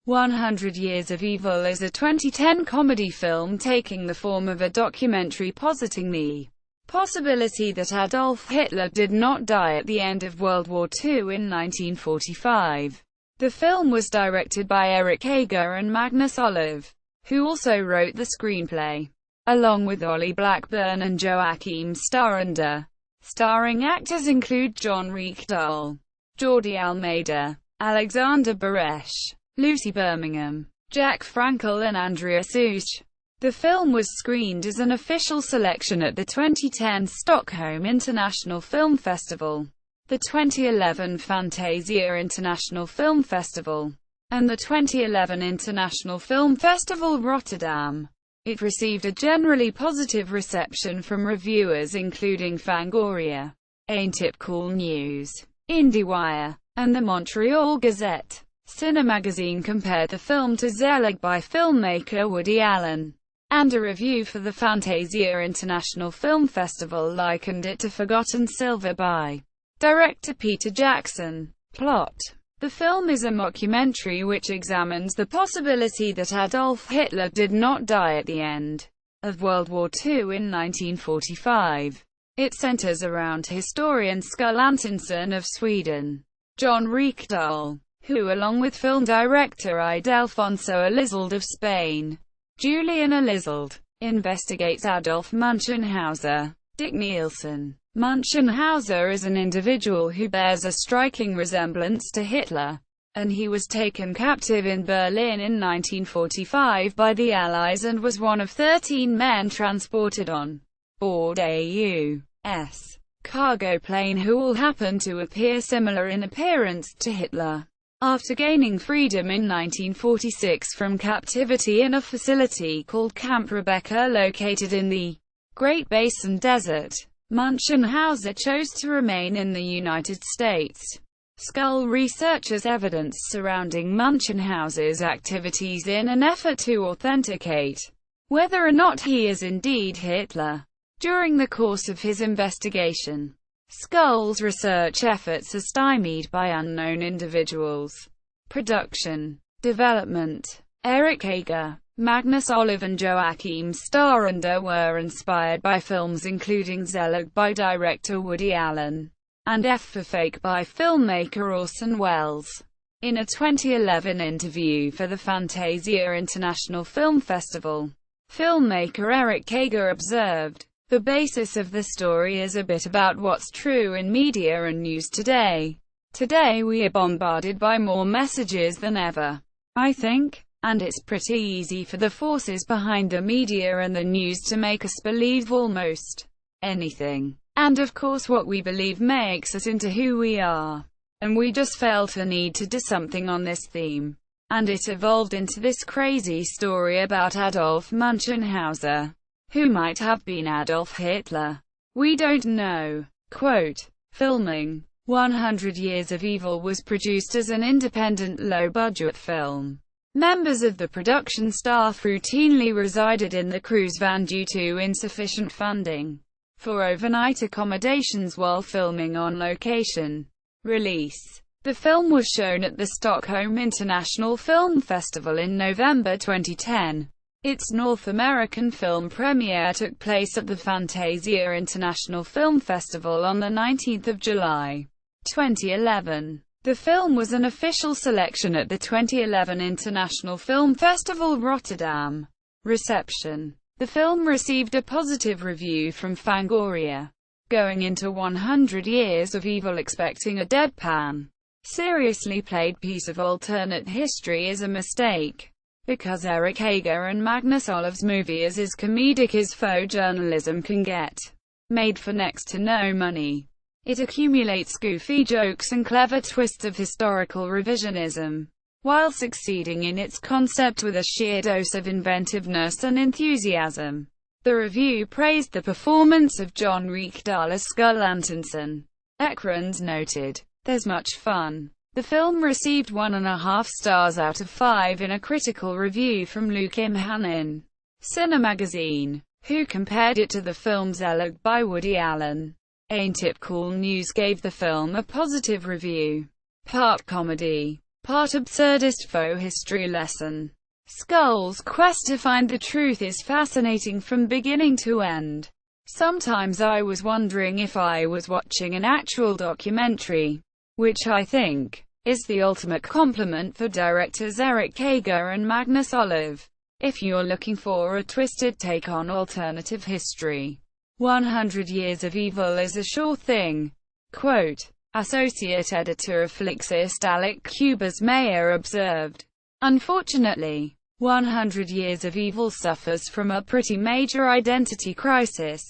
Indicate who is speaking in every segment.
Speaker 1: 100 Years of Evil is a 2010 comedy film taking the form of a documentary positing the possibility that Adolf Hitler did not die at the end of World War II in 1945. The film was directed by Erik Eger and Magnus Oliv, who also wrote the screenplay, along with Olly, Blackburn and Joacim Starander. Starring actors include Jon Rekdal, Jordi Almeida, Alexander Bareis, Lucy Bermingham, Frankel and Andrea Sooch. The film was screened as an official selection at the 2010 Stockholm International Film Festival, the 2011 Fantasia International Film Festival, and the 2011 International Film Festival Rotterdam. It received a generally positive reception from reviewers including Fangoria, Ain't It Cool News, IndieWire, and the Montreal Gazette. Cinemagazine compared the film to Zelig by filmmaker Woody Allen, and a review for the Fantasia International Film Festival likened it to Forgotten Silver by director Peter Jackson. Plot: the film is a mockumentary which examines the possibility that Adolf Hitler did not die at the end of World War II in 1945. It centers around historian Skull Antonsen of Sweden, Jon Rekdal, who along with film director Ildefonso Elizalde of Spain, Julian Elizalde, investigates Adolf Munchausen. Dick Nielsen. Munchausen is an individual who bears a striking resemblance to Hitler, and he was taken captive in Berlin in 1945 by the Allies and was one of 13 men transported on board a U.S. cargo plane who all happened to appear similar in appearance to Hitler. After gaining freedom in 1946 from captivity in a facility called Camp Rebecca located in the Great Basin Desert, Munchausen chose to remain in the United States. Skull researches evidence surrounding Munchausen's activities in an effort to authenticate whether or not he is indeed Hitler. During the course of his investigation, Skull's research efforts are stymied by unknown individuals. Production, development: Erik Eger, Magnus Oliv and Joacim Starander were inspired by films including Zelig by director Woody Allen, and F for Fake by filmmaker Orson Welles. In a 2011 interview for the Fantasia International Film Festival, filmmaker Erik Eger observed, "The basis of the story is a bit about what's true in media and news today. Today we are bombarded by more messages than ever, I think, and it's pretty easy for the forces behind the media and the news to make us believe almost anything. And of course what we believe makes us into who we are. And we just felt a need to do something on this theme. And it evolved into this crazy story about Adolf Munchausen. Who might have been Adolf Hitler? We don't know." Quote, filming 100 Years of Evil was produced as an independent low-budget film. Members of the production staff routinely resided in the cruise van due to insufficient funding for overnight accommodations while filming on location. Release: the film was shown at the Stockholm International Film Festival in November 2010. Its North American film premiere took place at the Fantasia International Film Festival on 19 July 2011. The film was an official selection at the 2011 International Film Festival Rotterdam. Reception: the film received a positive review from Fangoria. Going into 100 Years of Evil expecting a deadpan, seriously played piece of alternate history is a mistake, because Erik Eger and Magnus Oliv's movie is as comedic as faux journalism can get. Made for next to no money, it accumulates goofy jokes and clever twists of historical revisionism, while succeeding in its concept with a sheer dose of inventiveness and enthusiasm. The review praised the performance of Jon Rekdal as Skull Antonsen. Ekrans noted, "There's much fun." The film received 1.5 stars out of 5 in a critical review from Joacim in Cinemagazine, who compared it to the film Zelig by Woody Allen. Ain't It Cool News gave the film a positive review. Part comedy, part absurdist faux history lesson. Skull's quest to find the truth is fascinating from beginning to end. Sometimes I was wondering if I was watching an actual documentary, which I think is the ultimate compliment for directors Erik, Eger and Magnus Oliv. If you're looking for a twisted take on alternative history, 100 Years of Evil is a sure thing. Quote, associate editor of Flixist Alec Kubas-Meyer observed, unfortunately, 100 Years of Evil suffers from a pretty major identity crisis.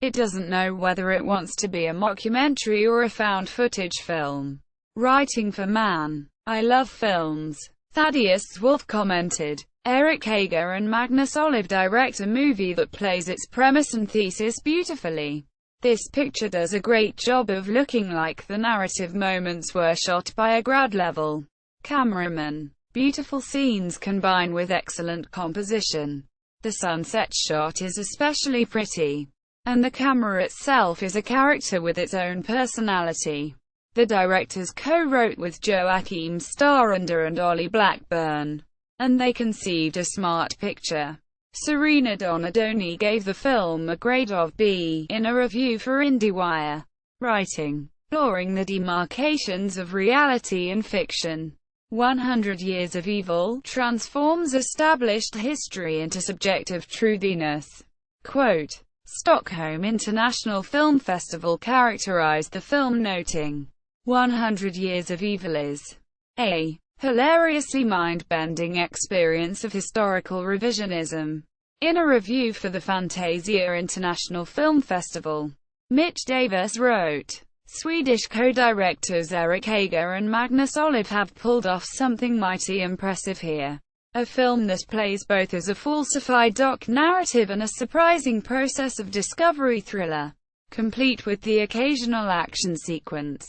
Speaker 1: It doesn't know whether it wants to be a mockumentary or a found footage film. Writing for Man. I love films. Thaddeus Wolff commented. Erik, Eger and Magnus Oliv direct a movie that plays its premise and thesis beautifully. This picture does a great job of looking like the narrative moments were shot by a grad-level cameraman. Beautiful scenes combine with excellent composition. The sunset shot is especially pretty, and the camera itself is a character with its own personality. The directors co-wrote with Joacim Starander and Olly Blackburn, and they conceived a smart picture. Serena Donadoni gave the film a grade of B in a review for IndieWire, writing, exploring the demarcations of reality and fiction. 100 Years of Evil transforms established history into subjective truthiness. Quote, Stockholm International Film Festival characterized the film noting, 100 Years of Evil is a hilariously mind-bending experience of historical revisionism. In a review for the Fantasia International Film Festival, Mitch Davis wrote, Swedish co-directors Erik, Eger and Magnus Oliv have pulled off something mighty impressive here. A film that plays both as a falsified doc-narrative and a surprising process of discovery thriller, complete with the occasional action sequence.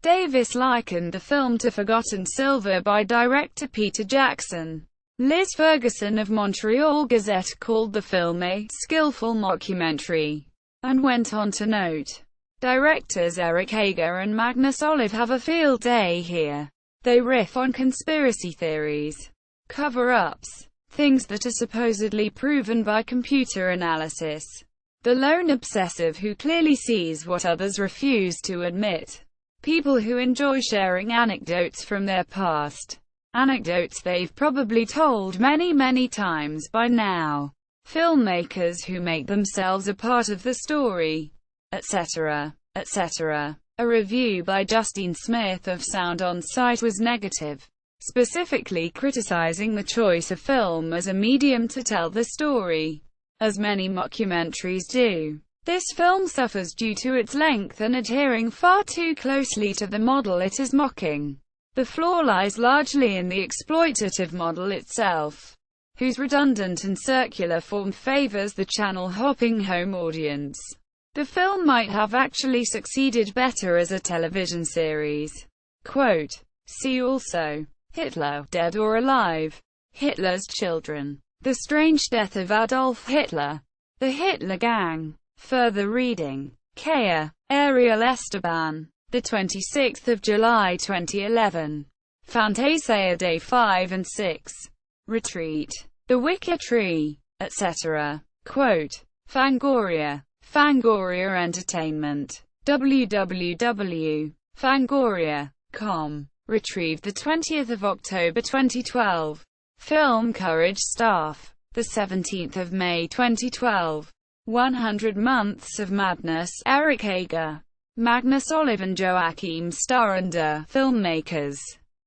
Speaker 1: Davis likened the film to Forgotten Silver by director Peter Jackson. Liz Ferguson of Montreal Gazette called the film a skillful mockumentary, and went on to note, directors Erik, Eger and Magnus Oliv have a field day here. They riff on conspiracy theories, cover-ups, things that are supposedly proven by computer analysis. The lone obsessive who clearly sees what others refuse to admit. People who enjoy sharing anecdotes from their past. Anecdotes they've probably told many times by now. Filmmakers who make themselves a part of the story, etc., etc. A review by Justine Smith of Sound on Sight was negative, specifically criticizing the choice of film as a medium to tell the story, as many mockumentaries do. This film suffers due to its length and adhering far too closely to the model it is mocking. The flaw lies largely in the exploitative model itself, whose redundant and circular form favors the channel-hopping home audience. The film might have actually succeeded better as a television series. Quote, see also, Hitler, Dead or Alive, Hitler's Children, The Strange Death of Adolf Hitler, The Hitler Gang. Further reading. Kea, Ariel Esteban. The 26th of July 2011. Fantasia Day 5 and 6. Retreat. The Wicker Tree, etc. Quote, Fangoria. Fangoria Entertainment. www.fangoria.com. Retrieved 20 October 2012. Film Courage Staff. 17 May 2012. 100 Months of Madness. Erik, Eger, Magnus Oliv and Joacim Starander, filmmakers.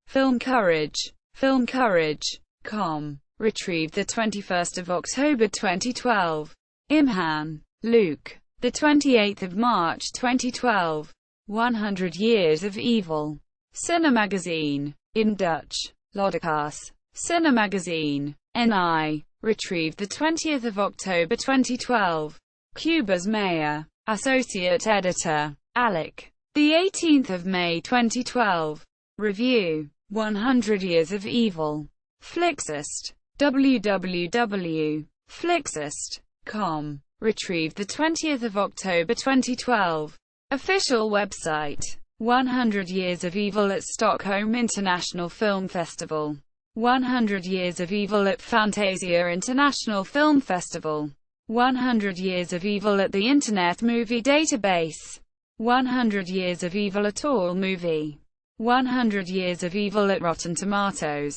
Speaker 1: Film Courage. Filmcourage.com. Retrieved 21 October 2012. Imhan, Luke. 28 March 2012. 100 Years of Evil. Cinemagazine. In Dutch. Loddekas. Cinemagazine. NI. Retrieved 20 October 2012. Kubas-Meyer. Associate Editor. Alec. 18 May 2012. Review. 100 Years of Evil. Flixist. www.flixist.com. Retrieved 20 October 2012. Official website. 100 Years of Evil at Stockholm International Film Festival. 100 Years of Evil at Fantasia International Film Festival. 100 Years of Evil at the Internet Movie Database. 100 Years of Evil at All Movie. 100 Years of Evil at Rotten Tomatoes.